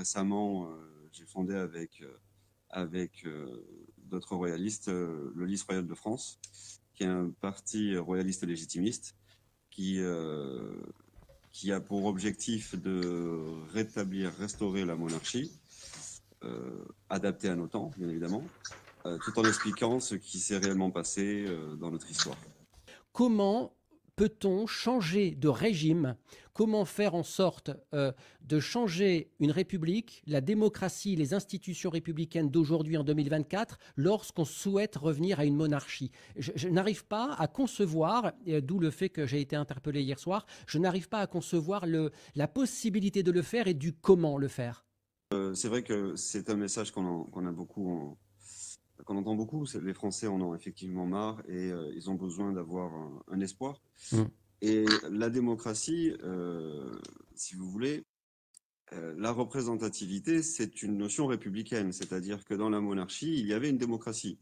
récemment, j'ai fondé avec d'autres royalistes le Lys royal de France, qui est un parti royaliste légitimiste qui, euh, qui a pour objectif de restaurer la monarchie, adaptée à nos temps, bien évidemment, tout en expliquant ce qui s'est réellement passé dans notre histoire. Comment peut-on changer de régime? Comment faire en sorte de changer une république, la démocratie, les institutions républicaines d'aujourd'hui en 2024, lorsqu'on souhaite revenir à une monarchie? Je n'arrive pas à concevoir, d'où le fait que j'ai été interpellé hier soir, je n'arrive pas à concevoir la possibilité de le faire et du comment le faire. C'est vrai que c'est un message qu'on entend beaucoup. Les Français en ont effectivement marre et ils ont besoin d'avoir un espoir. Mm. Et la démocratie, si vous voulez, la représentativité, c'est une notion républicaine, c'est-à-dire que dans la monarchie, il y avait une démocratie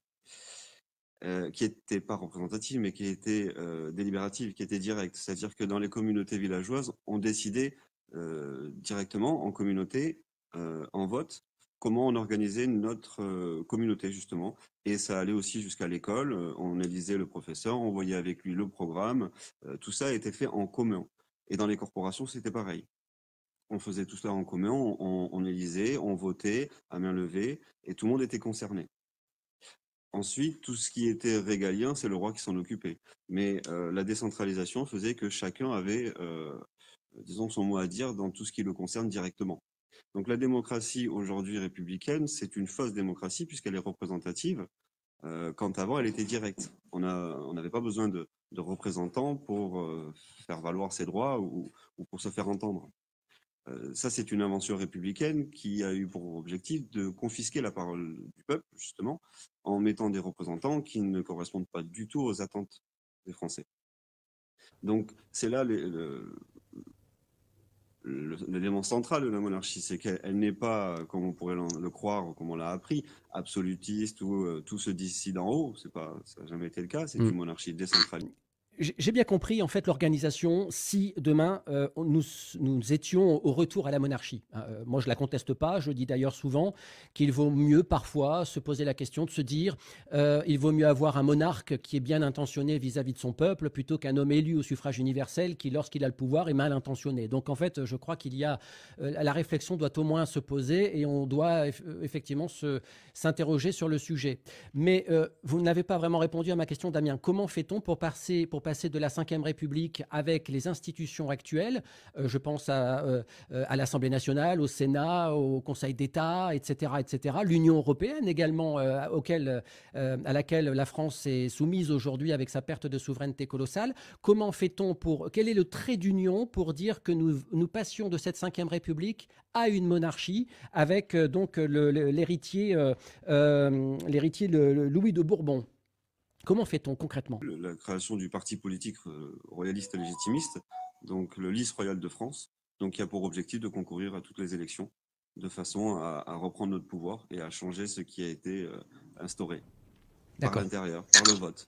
qui n'était pas représentative, mais qui était délibérative, qui était directe. C'est-à-dire que dans les communautés villageoises, on décidait directement, en communauté, en vote, comment on organisait notre communauté, justement. Et ça allait aussi jusqu'à l'école. On élisait le professeur, on voyait avec lui le programme. Tout ça était fait en commun. Et dans les corporations, c'était pareil. On faisait tout cela en commun, on élisait, on votait à main levée, et tout le monde était concerné. Ensuite, tout ce qui était régalien, c'est le roi qui s'en occupait. Mais la décentralisation faisait que chacun avait, disons, son mot à dire dans tout ce qui le concerne directement. Donc la démocratie aujourd'hui républicaine, c'est une fausse démocratie puisqu'elle est représentative, quand avant elle était directe. On n'avait pas besoin de représentants pour faire valoir ses droits ou pour se faire entendre. Ça, c'est une invention républicaine qui a eu pour objectif de confisquer la parole du peuple, justement, en mettant des représentants qui ne correspondent pas du tout aux attentes des Français. Donc, c'est là l'élément central de la monarchie, c'est qu'elle n'est pas, comme on pourrait le croire, comme on l'a appris, absolutiste ou tout se décide en haut. Ça n'a jamais été le cas. C'est Mm. une monarchie décentralisée. J'ai bien compris en fait l'organisation si demain nous étions au retour à la monarchie. Moi je la conteste pas, je dis d'ailleurs souvent qu'il vaut mieux parfois se poser la question de se dire il vaut mieux avoir un monarque qui est bien intentionné vis-à-vis de son peuple plutôt qu'un homme élu au suffrage universel qui lorsqu'il a le pouvoir est mal intentionné. Donc en fait je crois qu'il y a la réflexion doit au moins se poser et on doit effectivement s'interroger sur le sujet. Mais vous n'avez pas vraiment répondu à ma question, Damien. Comment fait-on pour passer de la Ve République avec les institutions actuelles, je pense à l'Assemblée nationale, au Sénat, au Conseil d'État, etc., l'Union européenne également, à laquelle la France est soumise aujourd'hui avec sa perte de souveraineté colossale. Comment fait-on quel est le trait d'union pour dire que nous passions de cette Ve République à une monarchie avec donc l'héritier Louis de Bourbon? Comment fait-on concrètement? La création du parti politique royaliste légitimiste, donc le Lys royal de France, donc qui a pour objectif de concourir à toutes les élections, de façon à reprendre notre pouvoir et à changer ce qui a été instauré par D'accord. l'intérieur, par le vote.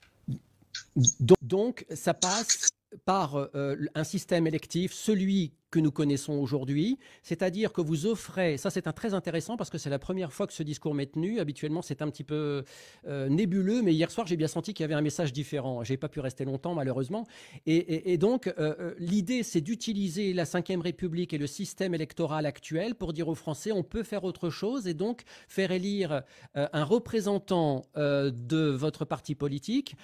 Donc, ça passe par un système électif, celui que nous connaissons aujourd'hui, c'est-à-dire que vous offrez, ça c'est très intéressant parce que c'est la première fois que ce discours m'est tenu, habituellement c'est un petit peu nébuleux, mais hier soir j'ai bien senti qu'il y avait un message différent, j'ai pas pu rester longtemps malheureusement, et donc l'idée c'est d'utiliser la Ve République et le système électoral actuel pour dire aux Français on peut faire autre chose et donc faire élire un représentant de votre parti politique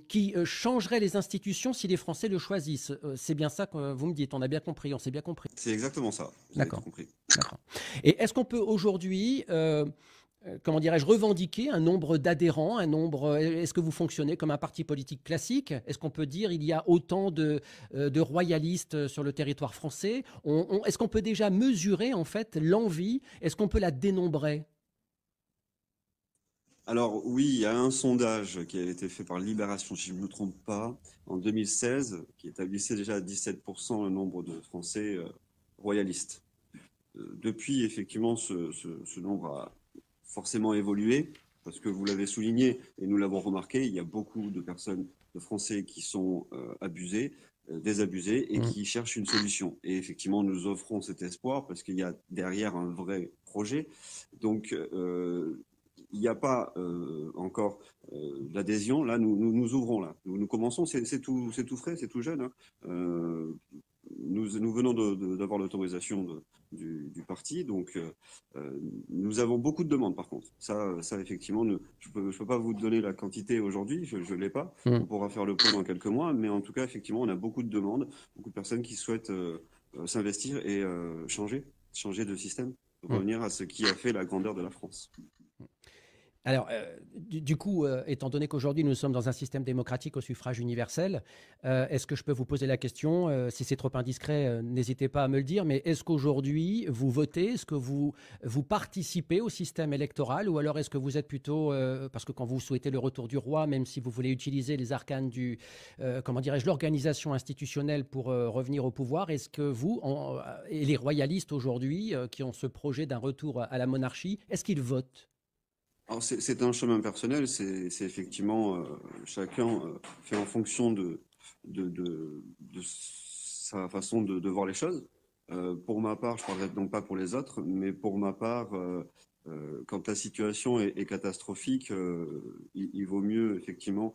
qui changerait les institutions si les Français le choisissent. C'est bien ça que vous me dites, on a bien compris, on s'est bien compris. C'est exactement ça, vous avez tout D'accord. compris. D'accord. Et est-ce qu'on peut aujourd'hui, comment dirais-je, revendiquer un nombre d'adhérents, est-ce que vous fonctionnez comme un parti politique classique? Est-ce qu'on peut dire il y a autant de royalistes sur le territoire français? Est-ce qu'on peut déjà mesurer en fait l'envie? Est-ce qu'on peut la dénombrer? Alors oui, il y a un sondage qui a été fait par Libération, si je ne me trompe pas, en 2016, qui établissait déjà à 17% le nombre de Français royalistes. Depuis, effectivement, ce nombre a forcément évolué, parce que vous l'avez souligné, et nous l'avons remarqué, il y a beaucoup de personnes, de Français qui sont abusés, désabusés et qui cherchent une solution. Et effectivement, nous offrons cet espoir parce qu'il y a derrière un vrai projet. Donc, il n'y a pas encore d'adhésion. Là, nous ouvrons là. Nous commençons, c'est tout frais, c'est tout jeune. Hein. Nous venons d'avoir l'autorisation du parti, donc nous avons beaucoup de demandes par contre. Ça effectivement, je peux pas vous donner la quantité aujourd'hui, je ne l'ai pas. On pourra faire le point dans quelques mois, mais en tout cas, effectivement, on a beaucoup de demandes, beaucoup de personnes qui souhaitent s'investir et changer de système, revenir à ce qui a fait la grandeur de la France. Alors, du coup, étant donné qu'aujourd'hui nous sommes dans un système démocratique au suffrage universel, est-ce que je peux vous poser la question, si c'est trop indiscret, n'hésitez pas à me le dire, mais est-ce qu'aujourd'hui vous votez, est-ce que vous participez au système électoral, ou alors est-ce que vous êtes plutôt, parce que quand vous souhaitez le retour du roi, même si vous voulez utiliser les arcanes du, comment dirais-je, l'organisation institutionnelle pour revenir au pouvoir, est-ce que vous, et les royalistes aujourd'hui, qui ont ce projet d'un retour à la monarchie, est-ce qu'ils votent? Alors c'est un chemin personnel, c'est effectivement chacun fait en fonction de sa façon de voir les choses. Pour ma part, je parlerai donc pas pour les autres, mais pour ma part, quand la situation est catastrophique, il vaut mieux effectivement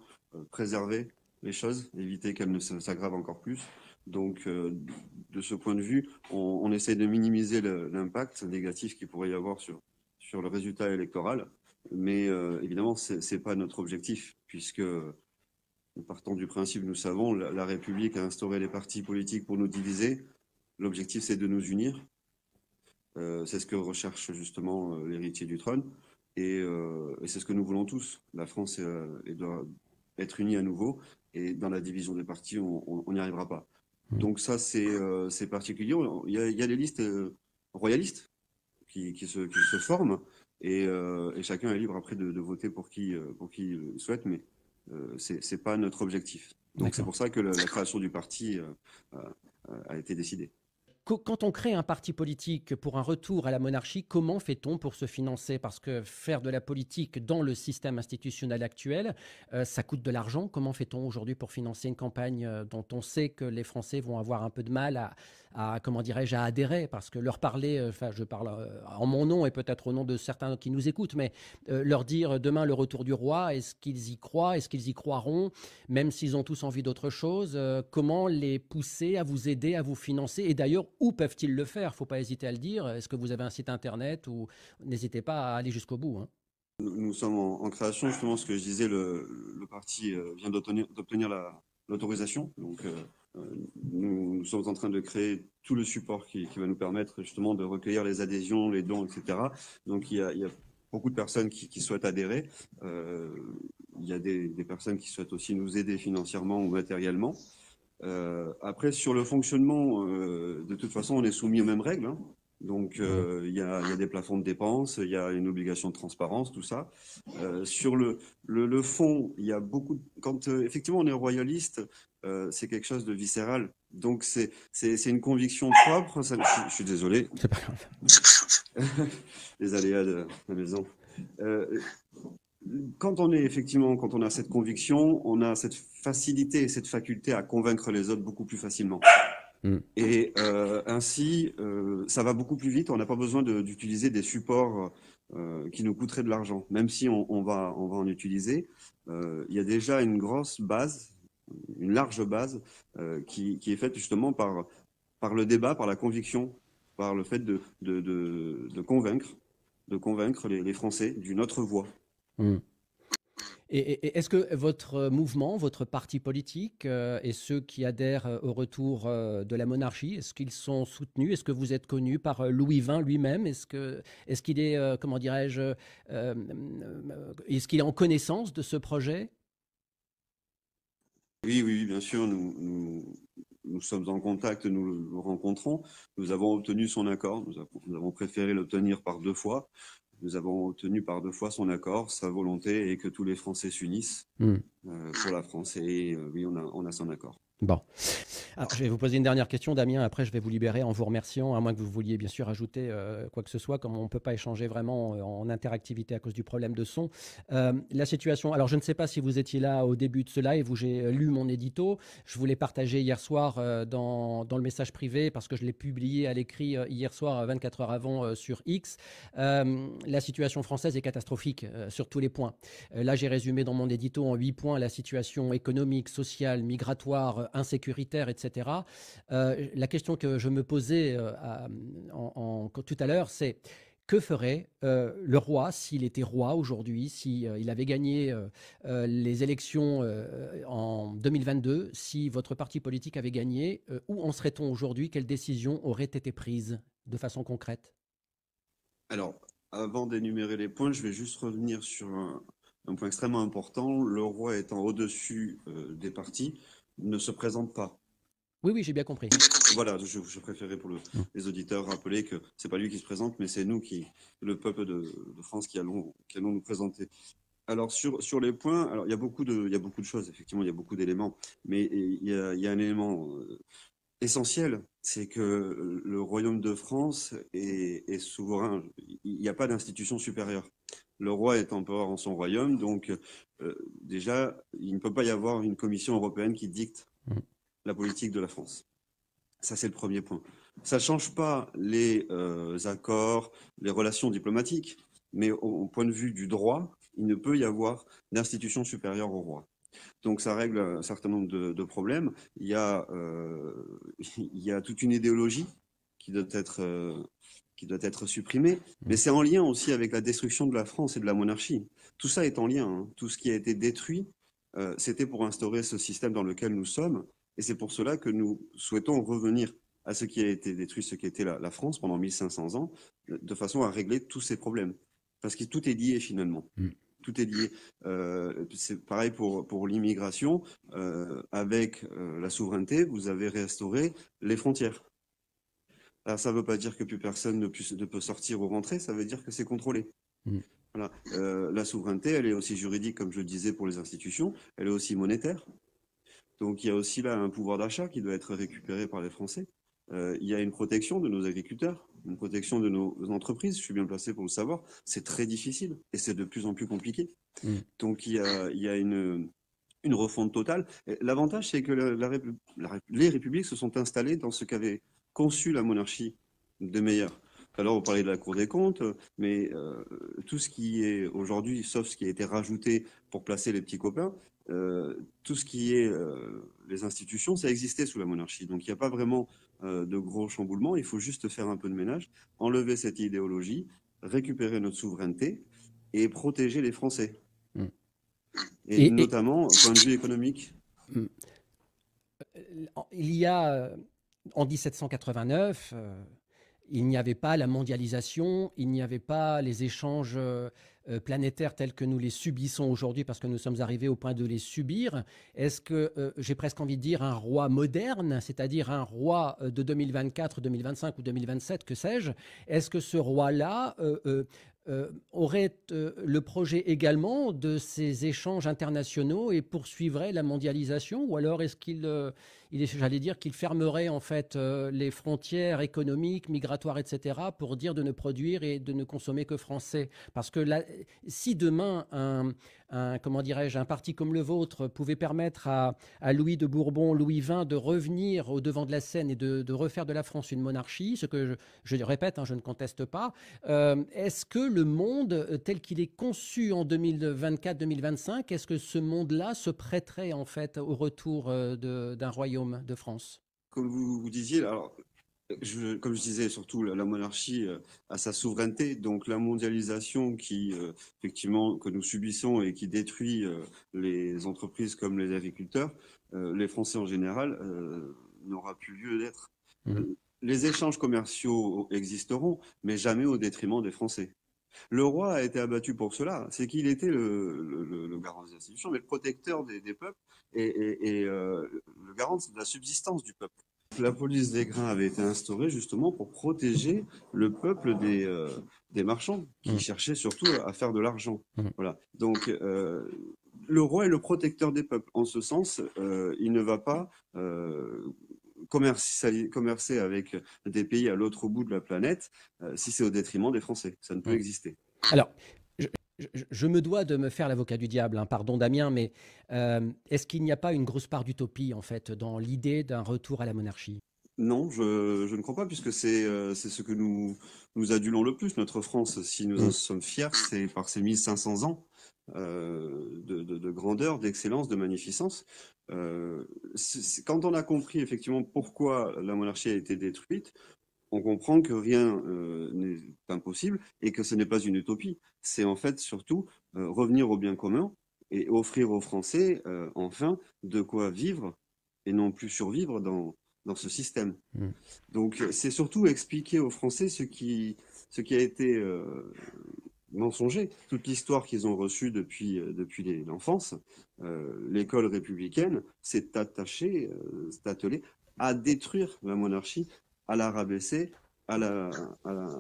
préserver les choses, éviter qu'elles ne s'aggravent encore plus. Donc, de ce point de vue, on essaie de minimiser l'impact négatif qu'il pourrait y avoir sur le résultat électoral. Mais évidemment, ce n'est pas notre objectif, puisque nous partons du principe, nous savons, la République a instauré les partis politiques pour nous diviser. L'objectif, c'est de nous unir. C'est ce que recherche justement l'héritier du trône. Et c'est ce que nous voulons tous. La France doit être unie à nouveau. Et dans la division des partis, on n'y arrivera pas. Donc ça, c'est particulier. Il y a les listes royalistes qui se forment. Et chacun est libre après de voter pour qui il souhaite, mais c'est pas notre objectif. Donc c'est pour ça que la création du parti a été décidée. Quand on crée un parti politique pour un retour à la monarchie, comment fait-on pour se financer? Parce que faire de la politique dans le système institutionnel actuel, ça coûte de l'argent. Comment fait-on aujourd'hui pour financer une campagne dont on sait que les Français vont avoir un peu de mal comment dirais-je, à adhérer? Parce que leur parler, enfin, je parle en mon nom et peut-être au nom de certains qui nous écoutent, mais leur dire demain le retour du roi, est-ce qu'ils y croient? Est-ce qu'ils y croiront? Même s'ils ont tous envie d'autre chose, comment les pousser à vous aider, à vous financer? Et d'ailleurs, où peuvent-ils le faire? Il ne faut pas hésiter à le dire. Est-ce que vous avez un site internet, ou n'hésitez pas à aller jusqu'au bout, hein. Nous sommes en création, justement, ce que je disais, le parti vient d'obtenir l'autorisation. Donc, nous sommes en train de créer tout le support qui va nous permettre justement de recueillir les adhésions, les dons, etc. Donc, il y a beaucoup de personnes qui souhaitent adhérer. Il y a des personnes qui souhaitent aussi nous aider financièrement ou matériellement. Après, sur le fonctionnement, de toute façon, on est soumis aux mêmes règles. Hein. Donc, il y a des plafonds de dépenses, il y a une obligation de transparence, tout ça. Sur le fond, il y a beaucoup. Quand effectivement on est royaliste, c'est quelque chose de viscéral. Donc, c'est une conviction propre. Ça, je suis désolé. C'est pas grave. Les aléas de la maison. Quand on a cette conviction, on a cette facilité et cette faculté à convaincre les autres beaucoup plus facilement. Et ainsi, ça va beaucoup plus vite. On n'a pas besoin d'utiliser des supports qui nous coûteraient de l'argent. Même si on va en utiliser, il y a déjà une grosse base, une large base qui est faite justement par le débat, par la conviction, par le fait de convaincre les Français d'une autre voie. Et est-ce que votre mouvement, votre parti politique et ceux qui adhèrent au retour de la monarchie, est-ce qu'ils sont soutenus? Est-ce que vous êtes connu par Louis XX lui-même? Est-ce qu'il est, comment dirais-je, est-ce qu'il est en connaissance de ce projet? Oui, bien sûr, nous sommes en contact, nous le rencontrons. Nous avons obtenu son accord, nous avons préféré l'obtenir par 2 fois. Nous avons obtenu par 2 fois son accord, sa volonté et que tous les Français s'unissent pour la France. Et oui, on a son accord. Bon. Alors, je vais vous poser une dernière question, Damien. Après, je vais vous libérer en vous remerciant, à moins que vous vouliez bien sûr ajouter quoi que ce soit, comme on ne peut pas échanger vraiment en interactivité à cause du problème de son. La situation, alors je ne sais pas si vous étiez là au début de ce live où j'ai lu mon édito. Je vous l'ai partagé hier soir dans le message privé parce que je l'ai publié à l'écrit hier soir, 24 heures avant, sur X. La situation française est catastrophique sur tous les points. Là, j'ai résumé dans mon édito en 8 points la situation économique, sociale, migratoire, insécuritaire, etc. La question que je me posais tout à l'heure, c'est que ferait le roi s'il était roi aujourd'hui, s'il avait gagné les élections en 2022, si votre parti politique avait gagné, où en serait-on aujourd'hui? Quelles décisions auraient été prises de façon concrète? Alors, avant d'énumérer les points, je vais juste revenir sur un point extrêmement important. Le roi étant au-dessus des partis, ne se présente pas. Oui, oui, j'ai bien compris. Voilà, je préférais pour les auditeurs rappeler que c'est pas lui qui se présente, mais c'est nous le peuple de France qui allons nous présenter. Alors sur les points, alors il y a beaucoup de choses, effectivement, il y a beaucoup d'éléments, mais il y a un élément essentiel, c'est que le royaume de France est souverain. Il n'y a pas d'institution supérieure. Le roi est empereur en son royaume, donc déjà, il ne peut pas y avoir une commission européenne qui dicte la politique de la France. Ça, c'est le premier point. Ça ne change pas les accords, les relations diplomatiques, mais au point de vue du droit, il ne peut y avoir d'institution supérieure au roi. Donc ça règle un certain nombre de problèmes. Il y a toute une idéologie qui doit être supprimée, mais c'est en lien aussi avec la destruction de la France et de la monarchie. Tout ça est en lien, hein. Tout ce qui a été détruit, c'était pour instaurer ce système dans lequel nous sommes, et c'est pour cela que nous souhaitons revenir à ce qui a été détruit, ce qui était la France pendant 1500 ans, de façon à régler tous ces problèmes. Parce que tout est lié finalement. Tout est lié. C'est pareil pour l'immigration. Avec la souveraineté, vous avez restauré les frontières. Alors, ça ne veut pas dire que plus personne ne peut sortir ou rentrer, ça veut dire que c'est contrôlé. Voilà. La souveraineté, elle est aussi juridique, comme je le disais, pour les institutions, elle est aussi monétaire. Donc il y a aussi là un pouvoir d'achat qui doit être récupéré par les Français. Il y a une protection de nos agriculteurs, une protection de nos entreprises. Je suis bien placé pour le savoir. C'est très difficile et c'est de plus en plus compliqué. Donc il y a une refonte totale. L'avantage, c'est que les républiques se sont installées dans ce qu'avait conçu la monarchie de meilleur. Alors, vous parlez de la Cour des comptes, mais tout ce qui est aujourd'hui, sauf ce qui a été rajouté pour placer les petits copains, tout ce qui est les institutions, ça existait sous la monarchie. Donc, il n'y a pas vraiment de gros chamboulements. Il faut juste faire un peu de ménage, enlever cette idéologie, récupérer notre souveraineté et protéger les Français. Et notamment, au point de vue économique. Il y a, en 1789, il n'y avait pas la mondialisation, il n'y avait pas les échanges planétaires tels que nous les subissons aujourd'hui parce que nous sommes arrivés au point de les subir. Est-ce que, j'ai presque envie de dire, un roi moderne, c'est-à-dire un roi de 2024, 2025 ou 2027, que sais-je, est-ce que ce roi-là aurait le projet également de ces échanges internationaux et poursuivrait la mondialisation, ou alors est-ce j'allais dire qu'il fermerait en fait les frontières économiques, migratoires, etc., pour dire de ne produire et de ne consommer que français? Parce que là, si demain comment dirais-je, un parti comme le vôtre pouvait permettre à Louis de Bourbon, Louis XX, de revenir au devant de la scène et de refaire de la France une monarchie, ce que je répète, hein, je ne conteste pas, est-ce que le monde tel qu'il est conçu en 2024-2025, est-ce que ce monde-là se prêterait en fait au retour d'un royaume de France? Comme vous disiez, alors, comme je disais, surtout la monarchie a sa souveraineté, donc la mondialisation effectivement, que nous subissons et qui détruit les entreprises comme les agriculteurs, les Français en général, n'aura plus lieu d'être. Les échanges commerciaux existeront, mais jamais au détriment des Français. Le roi a été abattu pour cela, c'est qu'il était le garant des institutions, mais le protecteur des peuples et le garant de la subsistance du peuple. La police des grains avait été instaurée justement pour protéger le peuple des marchands qui cherchaient surtout à faire de l'argent. Voilà. Donc le roi est le protecteur des peuples. En ce sens, il ne va pas commercer avec des pays à l'autre bout de la planète si c'est au détriment des Français. Ça ne peut Mm. exister. Alors, je me dois de me faire l'avocat du diable, hein, pardon Damien, mais est-ce qu'il n'y a pas une grosse part d'utopie en fait dans l'idée d'un retour à la monarchie? Non, je ne crois pas, puisque c'est ce que nous adulons le plus, notre France. Si nous en Mm. sommes fiers, c'est par ces 1500 ans de grandeur, d'excellence, de magnificence. Quand on a compris effectivement pourquoi la monarchie a été détruite, on comprend que rien n'est impossible et que ce n'est pas une utopie. C'est en fait surtout revenir au bien commun et offrir aux Français enfin de quoi vivre et non plus survivre dans ce système. Mm. Donc c'est surtout expliquer aux Français ce qui a été mensonger, toute l'histoire qu'ils ont reçue depuis l'enfance. L'école républicaine s'est attachée, s'est attelée à détruire la monarchie, à la rabaisser, à la, à la,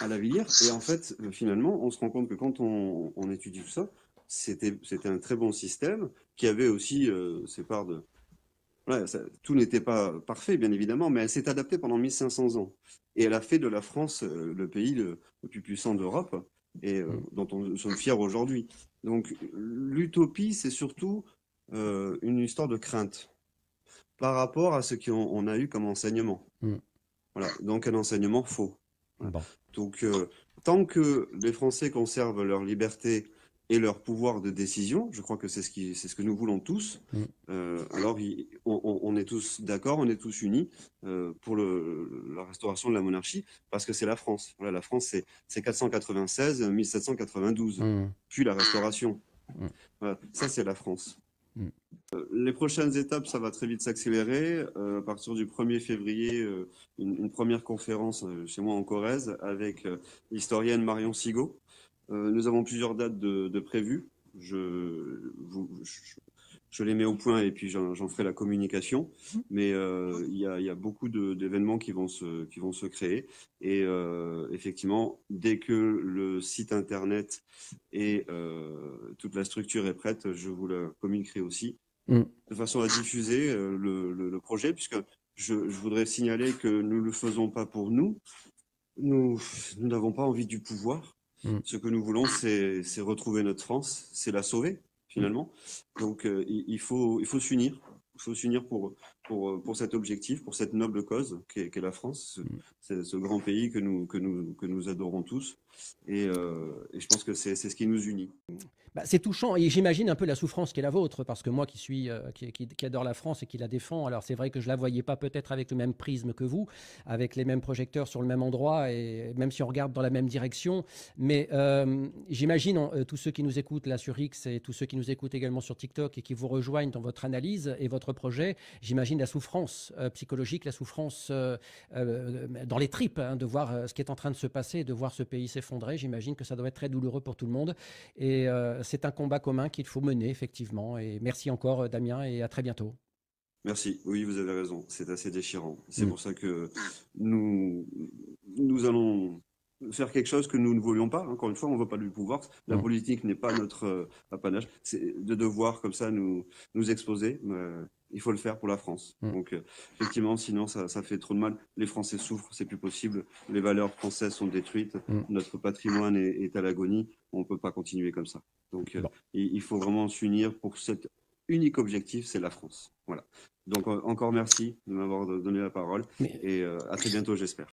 à la vilir. Et en fait, finalement, on se rend compte que quand on étudie tout ça, c'était un très bon système qui avait aussi ses parts de... Ouais, tout n'était pas parfait, bien évidemment, mais elle s'est adaptée pendant 1500 ans. Et elle a fait de la France le pays le plus puissant d'Europe et Mm. dont on sommes fiers aujourd'hui. Donc l'utopie, c'est surtout une histoire de crainte par rapport à ce qu'on a eu comme enseignement. Mm. Voilà, donc un enseignement faux. Voilà. Bon. Donc tant que les Français conservent leur liberté et leur pouvoir de décision, je crois que c'est ce que nous voulons tous. Mm. Alors on est tous d'accord, on est tous unis pour la restauration de la monarchie, parce que c'est la France. Voilà, la France, c'est 496, 1792, Mm. puis la restauration. Mm. Voilà, ça c'est la France. Mm. Les prochaines étapes, ça va très vite s'accélérer. À partir du 1er février, une première conférence chez moi en Corrèze avec l'historienne Marion Sigaud. Nous avons plusieurs dates de prévues. Je les mets au point et puis j'en ferai la communication. Mais il y a beaucoup d'événements qui vont se créer. Et effectivement, dès que le site internet et toute la structure est prête, je vous la communiquerai aussi Mm. de façon à diffuser le projet, puisque je voudrais signaler que nous ne le faisons pas pour nous. Nous n'avons pas envie du pouvoir. Mm. Ce que nous voulons, c'est retrouver notre France, c'est la sauver, Mm. finalement. Donc, il faut s'unir. Il faut s'unir pour cet objectif, pour cette noble cause qu'est la France, ce grand pays que nous adorons tous. Et je pense que c'est ce qui nous unit. Bah, c'est touchant et j'imagine un peu la souffrance qui est la vôtre parce que moi qui suis qui adore la France et qui la défend, alors c'est vrai que je la voyais pas peut-être avec le même prisme que vous, avec les mêmes projecteurs sur le même endroit et même si on regarde dans la même direction, mais j'imagine tous ceux qui nous écoutent là sur X et tous ceux qui nous écoutent également sur TikTok et qui vous rejoignent dans votre analyse et votre projet, j'imagine la souffrance psychologique, la souffrance dans les tripes hein, de voir ce qui est en train de se passer, de voir ce pays s'effondrer. J'imagine que ça doit être très douloureux pour tout le monde et c'est un combat commun qu'il faut mener, effectivement. Et merci encore, Damien, et à très bientôt. Merci. Oui, vous avez raison. C'est assez déchirant. C'est Mm. pour ça que nous allons faire quelque chose que nous ne voulions pas. Encore une fois, on ne veut pas du pouvoir. La Mm. politique n'est pas notre apanage. C'est de devoir comme ça nous exposer. Il faut le faire pour la France. Mm. Donc, effectivement, sinon, ça fait trop de mal. Les Français souffrent, c'est plus possible. Les valeurs françaises sont détruites. Mm. Notre patrimoine est à l'agonie. On ne peut pas continuer comme ça. Donc, Bon. il faut vraiment s'unir pour cet unique objectif, c'est la France. Voilà. Donc, encore merci de m'avoir donné la parole Mais et à très bientôt, j'espère.